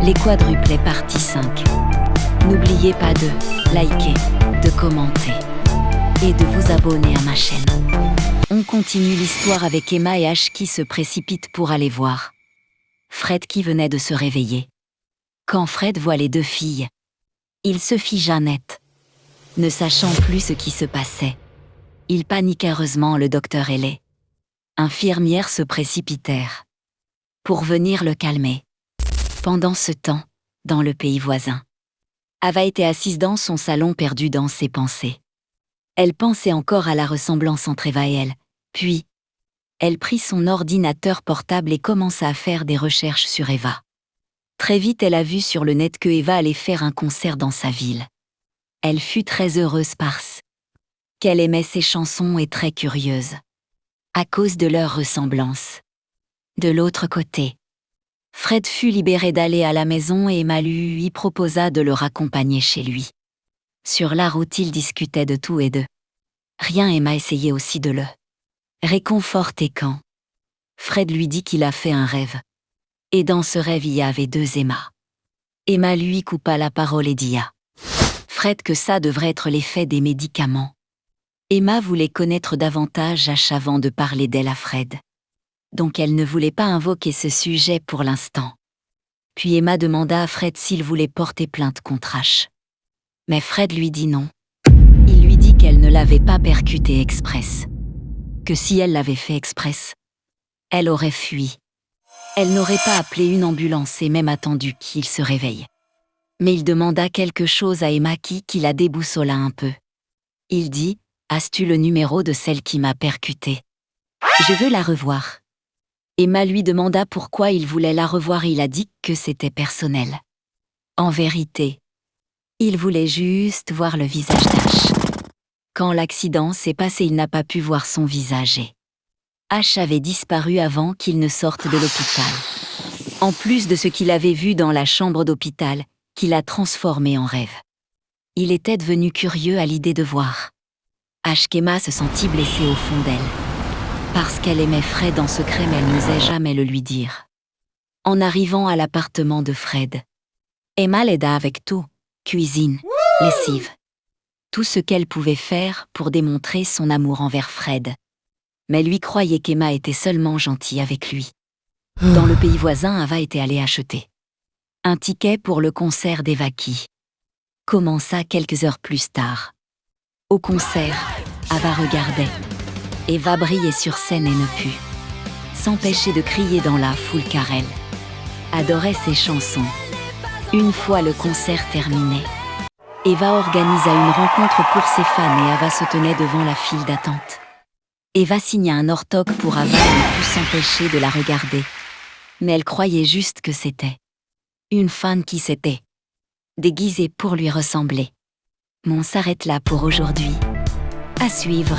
Les quadruplets partie 5. N'oubliez pas de liker, de commenter et de vous abonner à ma chaîne. On continue l'histoire avec Emma et Ash qui se précipitent pour aller voir Fred qui venait de se réveiller. Quand Fred voit les deux filles, il se figea net. Ne sachant plus ce qui se passait, il paniqua. Heureusement, le docteur et les infirmières se précipitèrent pour venir le calmer. Pendant ce temps, dans le pays voisin, Ava était assise dans son salon perdue dans ses pensées. Elle pensait encore à la ressemblance entre Eva et elle, puis elle prit son ordinateur portable et commença à faire des recherches sur Eva. Très vite, elle a vu sur le net que Eva allait faire un concert dans sa ville. Elle fut très heureuse parce qu'elle aimait ses chansons et très curieuse à cause de leur ressemblance. De l'autre côté, Fred fut libéré d'aller à la maison et Emma lui proposa de le raccompagner chez lui. Sur la route, ils discutaient de tout et de rien. Emma essayait aussi de le réconforter quand Fred lui dit qu'il a fait un rêve. Et dans ce rêve, il y avait deux Emma. Emma lui coupa la parole et dit à Fred que ça devrait être l'effet des médicaments. Emma voulait connaître davantage Ash avant de parler d'elle à Fred. Donc elle ne voulait pas invoquer ce sujet pour l'instant. Puis Emma demanda à Fred s'il voulait porter plainte contre Ash. Mais Fred lui dit non. Il lui dit qu'elle ne l'avait pas percuté express. Que si elle l'avait fait express, elle aurait fui. Elle n'aurait pas appelé une ambulance et même attendu qu'il se réveille. Mais il demanda quelque chose à Emma qui la déboussola un peu. Il dit « As-tu le numéro de celle qui m'a percuté ? Je veux la revoir. » Emma lui demanda pourquoi il voulait la revoir et il a dit que c'était personnel. En vérité, il voulait juste voir le visage d'Ash. Quand l'accident s'est passé, il n'a pas pu voir son visage et Ash avait disparu avant qu'il ne sorte de l'hôpital. En plus de ce qu'il avait vu dans la chambre d'hôpital, qu'il a transformé en rêve. Il était devenu curieux à l'idée de voir Ash. Qu'Emma se sentit blessée au fond d'elle. Parce qu'elle aimait Fred en secret, mais elle n'osait jamais le lui dire. En arrivant à l'appartement de Fred, Emma l'aida avec tout, cuisine, lessive. Tout ce qu'elle pouvait faire pour démontrer son amour envers Fred. Mais lui croyait qu'Emma était seulement gentille avec lui. Dans le pays voisin, Ava était allée acheter un ticket pour le concert d'Eva qui commença quelques heures plus tard. Au concert, Ava regardait Eva brillait sur scène et ne put s'empêcher de crier dans la foule car elle adorait ses chansons. Une fois le concert terminé, Eva organisa une rencontre pour ses fans et Ava se tenait devant la file d'attente. Eva signa un ortoc pour Ava et ne put s'empêcher de la regarder. Mais elle croyait juste que c'était une fan qui s'était déguisée pour lui ressembler. On s'arrête là pour aujourd'hui. À suivre.